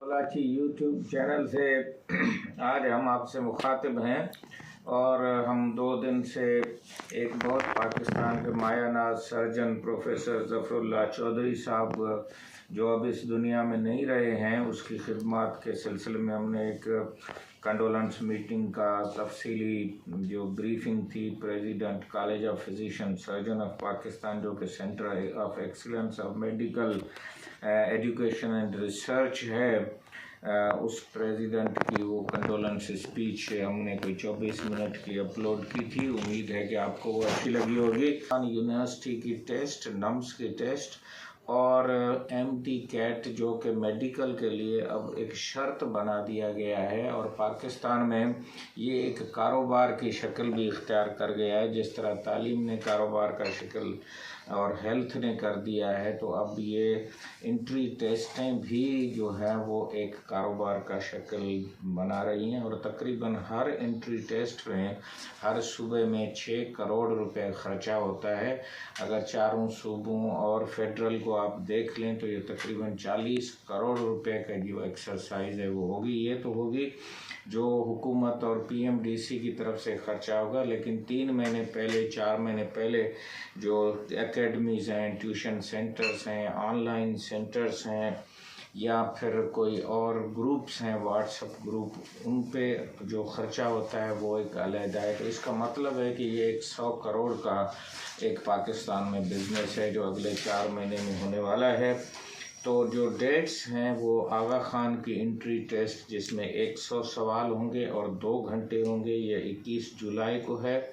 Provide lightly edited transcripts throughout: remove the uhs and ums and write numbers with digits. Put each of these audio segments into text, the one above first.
Karachi YouTube channel से आज हम आपसे मुखातिब हैं और हम 2 दिन से एक बहुत पाकिस्तान के मायानाज सर्जन प्रोफेसर ज़फ़रुल्लाह चौधरी साहब जो अब इस दुनिया में नहीं रहे हैं, उसकी खिदमत के सिलसिले में हमने एक कंडोलेंस मीटिंग का तफसीली जो ब्रीफिंग थी president college of physician surgeon of Pakistan जो कि centre of excellence of medical education and research है, उस प्रेसिडेंट की वो कंडोलेंस स्पीच हमने कोई 24 मिनट की अपलोड की थी। उम्मीद है कि आपको वो अच्छी लगी होगी। यूनिवर्सिटी की टेस्ट, नम्स की टेस्ट और एमटी कैट जो कि मेडिकल के लिए अब एक शर्त बना दिया गया है और पाकिस्तान में ये एक कारोबार की शक्ल भी इख्तियार कर गया है। जिस तरह तालीम ने कारोबार का शक्ल और हेल्थ ने कर दिया है, तो अब ये इंट्री टेस्टें भी जो है वो एक कारोबार का शक्ल बना रही हैं और तकरीबन हर इंट्री टेस्ट में हर सूबे में 6 करोड़ रुपए ख़र्चा होता है। अगर चारों सूबों और फेडरल को आप देख लें तो ये तकरीबन 40 करोड़ रुपए का जो एक्सरसाइज है वो होगी। ये तो होगी जो हुकूमत और पीएमडीसी की तरफ से ख़र्चा होगा, लेकिन 3 महीने पहले 4 महीने पहले जो एकेडमीज़ हैं, ट्यूशन सेंटर्स हैं, ऑनलाइन सेंटर्स हैं या फिर कोई और ग्रुप्स हैं, व्हाट्सएप ग्रुप, उन पे जो ख़र्चा होता है वो एक अलग है। तो इसका मतलब है कि ये 100 करोड़ का एक पाकिस्तान में बिज़नेस है जो अगले 4 महीने में होने वाला है। तो जो डेट्स हैं वो आगा खान की इंट्री टेस्ट जिसमें 100 सवाल होंगे और 2 घंटे होंगे, ये 21 जुलाई को है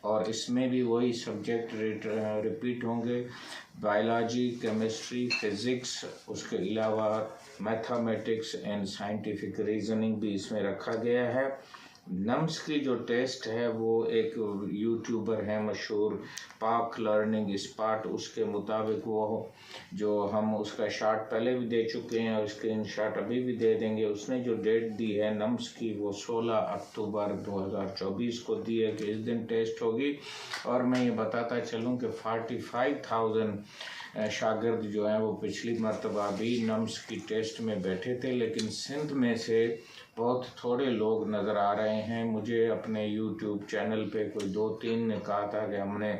और इसमें भी वही सब्जेक्ट रिपीट होंगे, बायोलॉजी, केमिस्ट्री, फिज़िक्स, उसके अलावा मैथमेटिक्स एंड साइंटिफिक रीजनिंग भी इसमें रखा गया है। नम्स की जो टेस्ट है वो एक यूट्यूबर है मशहूर पाक लर्निंग स्पॉट, उसके मुताबिक वो जो हम उसका शॉट पहले भी दे चुके हैं और स्क्रीन शॉट अभी भी दे देंगे, उसने जो डेट दी है नम्स की वो 16 अक्टूबर 2024 को दी है कि इस दिन टेस्ट होगी। और मैं ये बताता चलूँ कि 45,000 शागिर्द जो हैं वो पिछली मरतबा भी नम्स की टेस्ट में बैठे थे, लेकिन सिंध में से बहुत थोड़े लोग नज़र आ रहे हैं। मुझे अपने यूट्यूब चैनल पे कोई 2-3 ने कहा था कि हमने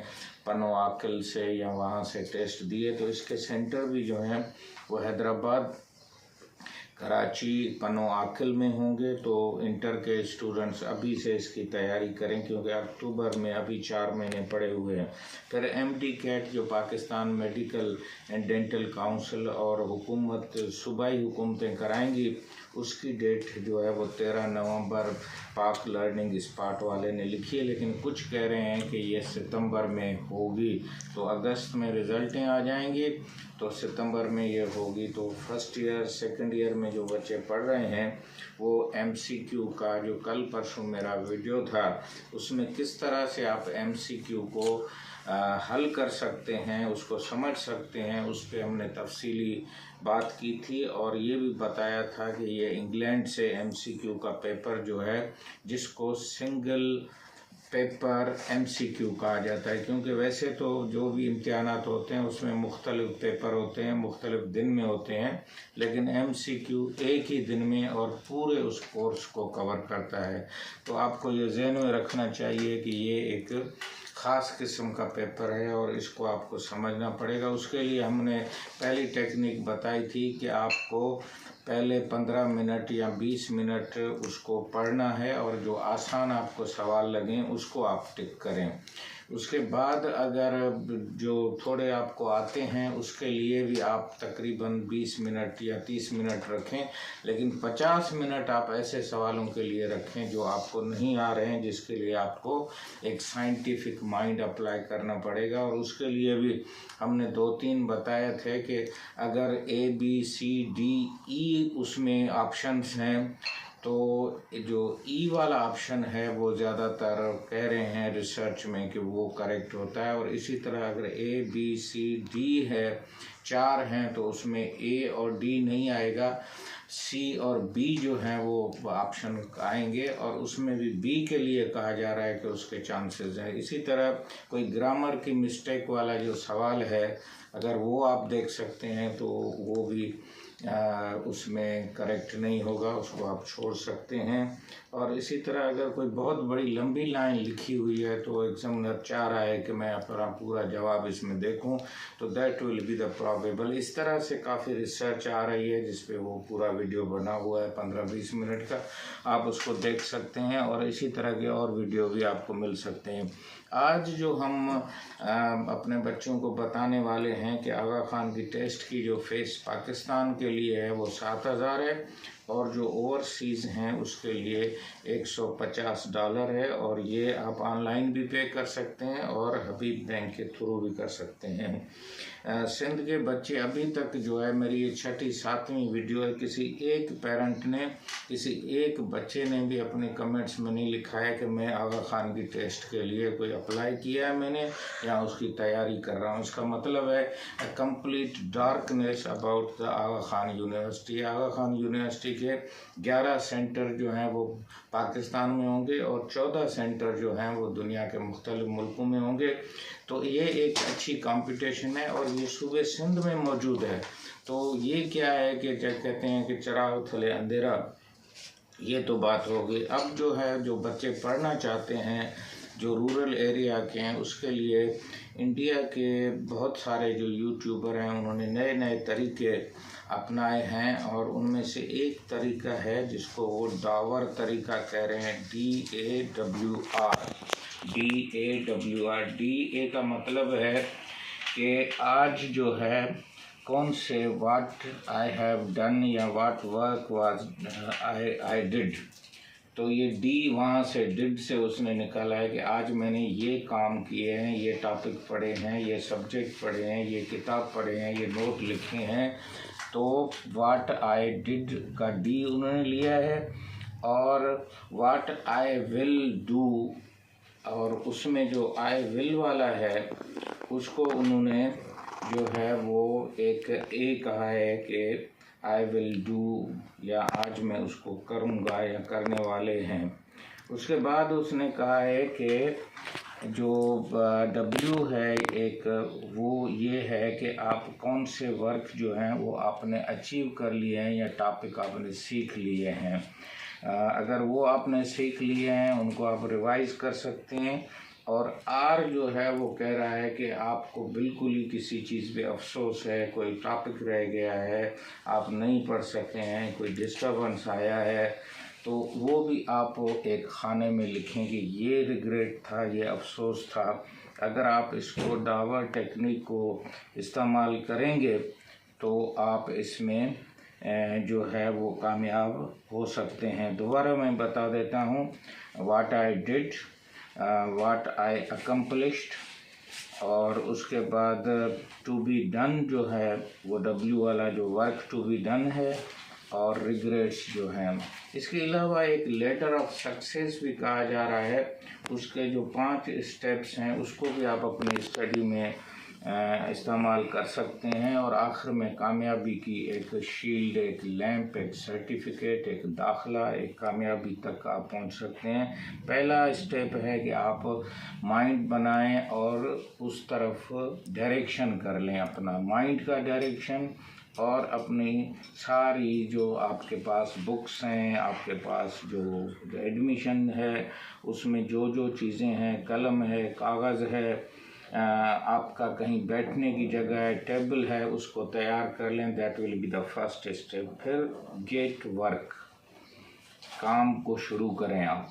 पनो आकिल से या वहाँ से टेस्ट दिए, तो इसके सेंटर भी जो हैं वो हैदराबाद, कराची, पनो आकिल में होंगे। तो इंटर के स्टूडेंट्स अभी से इसकी तैयारी करें क्योंकि अक्टूबर में अभी 4 महीने पड़े हुए हैं। फिर एमटी कैट जो Pakistan medical and dental council और हुकूमत सूबाई हुकूमतें कराएंगी, उसकी डेट जो है वो 13 नवंबर पाक लर्निंग स्पॉट वाले ने लिखी है, लेकिन कुछ कह रहे हैं कि ये सितंबर में होगी। तो अगस्त में रिज़ल्टें आ जाएंगी तो सितंबर में ये होगी। तो फर्स्ट ईयर सेकंड ईयर में जो बच्चे पढ़ रहे हैं वो एमसीक्यू का जो कल परसों मेरा वीडियो था उसमें किस तरह से आप एमसीक्यू को हल कर सकते हैं, उसको समझ सकते हैं, उस पर हमने तफसीली बात की थी और ये भी बताया था कि ये इंग्लैंड से एमसीक्यू का पेपर जो है जिसको सिंगल पेपर एमसीक्यू कहा जाता है, क्योंकि वैसे तो जो भी इम्तिहानात होते हैं उसमें मुख्तलिफ पेपर होते हैं, मुख्तलिफ दिन में होते हैं, लेकिन एमसीक्यू एक ही दिन में और पूरे उस कोर्स को कवर करता है। तो आपको ये ज़हन में रखना चाहिए कि ये एक ख़ास किस्म का पेपर है और इसको आपको समझना पड़ेगा। उसके लिए हमने पहली टेक्निक बताई थी कि आपको पहले 15 मिनट या 20 मिनट उसको पढ़ना है और जो आसान आपको सवाल लगें उसको आप टिक करें। उसके बाद अगर जो थोड़े आपको आते हैं उसके लिए भी आप तकरीबन 20 मिनट या 30 मिनट रखें, लेकिन 50 मिनट आप ऐसे सवालों के लिए रखें जो आपको नहीं आ रहे हैं, जिसके लिए आपको एक साइंटिफिक माइंड अप्लाई करना पड़ेगा। और उसके लिए भी हमने 2-3 बताए थे कि अगर ABCDE उसमें ऑप्शंस हैं तो जो ई वाला ऑप्शन है वो ज़्यादातर कह रहे हैं रिसर्च में कि वो करेक्ट होता है। और इसी तरह अगर ABCD है 4 हैं तो उसमें A और D नहीं आएगा, C और B जो हैं वो ऑप्शन आएंगे और उसमें भी B के लिए कहा जा रहा है कि उसके चांसेस हैं। इसी तरह कोई ग्रामर की मिस्टेक वाला जो सवाल है अगर वो आप देख सकते हैं तो वो भी उसमें करेक्ट नहीं होगा, उसको आप छोड़ सकते हैं। और इसी तरह अगर कोई बहुत बड़ी लंबी लाइन लिखी हुई है तो एग्जामिनर चाह रहा है कि मैं अपना पूरा जवाब इसमें देखूं, तो that will be the probable. इस तरह से काफ़ी रिसर्च आ रही है जिस पे वो पूरा वीडियो बना हुआ है 15-20 मिनट का, आप उसको देख सकते हैं। और इसी तरह के और वीडियो भी आपको मिल सकते हैं। आज जो हम अपने बच्चों को बताने वाले हैं कि आगा खान की टेस्ट की जो फीस पाकिस्तान के लिए है वो 7,000 है, और जो ओवरसीज़ हैं उसके लिए $150 है। और ये आप ऑनलाइन भी पे कर सकते हैं और हबीब बैंक के थ्रू भी कर सकते हैं। सिंध के बच्चे अभी तक जो है, मेरी ये 6ठी-7वीं वीडियो है, किसी एक पेरेंट ने, किसी एक बच्चे ने भी अपने कमेंट्स में नहीं लिखा है कि मैं आगा खान की टेस्ट के लिए कोई अप्लाई किया है मैंने या उसकी तैयारी कर रहा हूँ। इसका मतलब है complete darkness about the Aga Khan university. Aga Khan university के 11 सेंटर जो हैं वो पाकिस्तान में होंगे और 14 सेंटर जो हैं वो दुनिया के मुख्तलिफ मुल्कों में होंगे। तो ये एक अच्छी कंपटीशन है और ये सूबे सिंध में मौजूद है। तो ये क्या है कि जब कहते हैं कि चराग थले अंधेरा, ये तो बात हो गई। अब जो है, जो बच्चे पढ़ना चाहते हैं जो रूरल एरिया के हैं, उसके लिए इंडिया के बहुत सारे जो यूट्यूबर हैं उन्होंने नए नए तरीके अपनाए हैं। और उनमें से एक तरीका है जिसको वो डावर तरीका कह रहे हैं, DAWR। DA का मतलब है कि आज जो है कौन से व्हाट आई हैव डन या what work was I did. तो ये डी वहाँ से डिड से उसने निकाला है कि आज मैंने ये काम किए हैं, ये टॉपिक पढ़े हैं, ये सब्जेक्ट पढ़े हैं, ये किताब पढ़े हैं, ये नोट लिखे हैं। तो व्हाट आई डिड का डी उन्होंने लिया है। और व्हाट आई विल डू, और उसमें जो आई विल वाला है उसको उन्होंने जो है वो एक कहा है कि आई विल डू, या आज मैं उसको करूँगा या करने वाले हैं। उसके बाद उसने कहा है कि जो W है एक, वो ये है कि आप कौन से वर्क जो हैं वो आपने अचीव कर लिए हैं या टॉपिक आपने सीख लिए हैं। अगर वो आपने सीख लिए हैं उनको आप रिवाइज कर सकते हैं। और R जो है वो कह रहा है कि आपको बिल्कुल ही किसी चीज़ पे अफसोस है, कोई टॉपिक रह गया है, आप नहीं पढ़ सके हैं, कोई डिस्टर्बेंस आया है, तो वो भी आप एक खाने में लिखें कि ये रिग्रेट था, ये अफसोस था। अगर आप इसको डावर टेक्निक को इस्तेमाल करेंगे तो आप इसमें जो है वो कामयाब हो सकते हैं। दोबारा मैं बता देता हूँ, what I did, what I accomplished, और उसके बाद टू बी डन जो है वो W वाला जो वर्क टू बी डन है, और रिग्रेट्स जो हैं। इसके अलावा एक लेटर ऑफ सक्सेस भी कहा जा रहा है, उसके जो 5 स्टेप्स हैं उसको भी आप अपनी स्टडी में इस्तेमाल कर सकते हैं। और आखिर में कामयाबी की एक शील्ड, एक लैंप, एक सर्टिफिकेट, एक दाखला, एक कामयाबी तक आप पहुंच सकते हैं। पहला स्टेप है कि आप माइंड बनाएं और उस तरफ डायरेक्शन कर लें, अपना माइंड का डायरेक्शन, और अपनी सारी जो आपके पास बुक्स हैं, आपके पास जो एडमिशन है उसमें जो जो चीज़ें हैं, कलम है, कागज़ है, आपका कहीं बैठने की जगह है, टेबल है, उसको तैयार कर लें। That will be the first step. फिर गेट वर्क, काम को शुरू करें। आप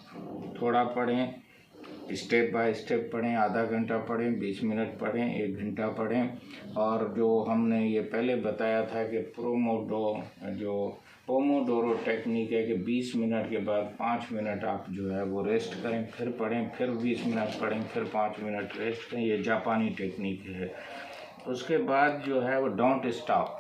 थोड़ा पढ़ें, स्टेप बाय स्टेप पढ़ें, आधा घंटा पढ़ें, 20 मिनट पढ़ें, 1 घंटा पढ़ें। और जो हमने ये पहले बताया था कि पोमोडोरो टेक्निक है कि 20 मिनट के बाद 5 मिनट आप जो है वो रेस्ट करें, फिर पढ़ें, फिर 20 मिनट पढ़ें, फिर 5 मिनट रेस्ट करें। ये जापानी टेक्निक है। उसके बाद जो है वो डोंट स्टॉप।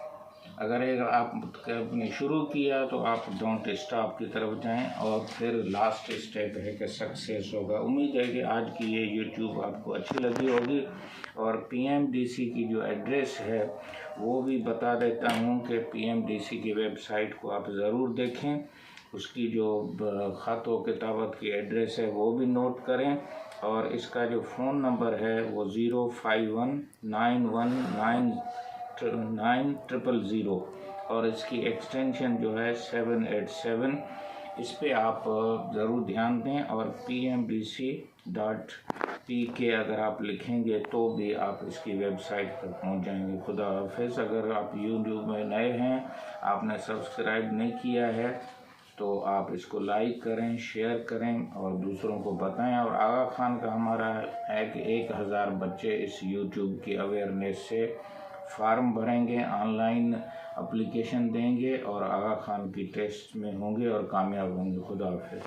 अगर एक आपने शुरू किया तो आप डोंट स्टॉप की तरफ जाएं। और फिर लास्ट स्टेप है कि सक्सेस होगा। उम्मीद है कि आज की ये यूट्यूब आपको अच्छी लगी होगी। और PMDC की जो एड्रेस है वो भी बता देता हूँ कि PMDC की वेबसाइट को आप ज़रूर देखें। उसकी जो ख़ातो किताबत की एड्रेस है वो भी नोट करें। और इसका जो फ़ोन नंबर है वो 05191990000। और इसकी एक्सटेंशन जो है 787, इस पे आप ज़रूर ध्यान दें। और PMBC.PK अगर आप लिखेंगे तो भी आप इसकी वेबसाइट पर पहुंच जाएंगे। खुदा हाफिज़। अगर आप यूट्यूब में नए हैं, आपने सब्सक्राइब नहीं किया है, तो आप इसको लाइक करें, शेयर करें और दूसरों को बताएं। और आगा खान का हमारा है कि 1000 बच्चे इस यूट्यूब की अवेयरनेस से फार्म भरेंगे, ऑनलाइन एप्लीकेशन देंगे और आगा खान की टेस्ट में होंगे और कामयाब होंगे। खुदा हाफिज़।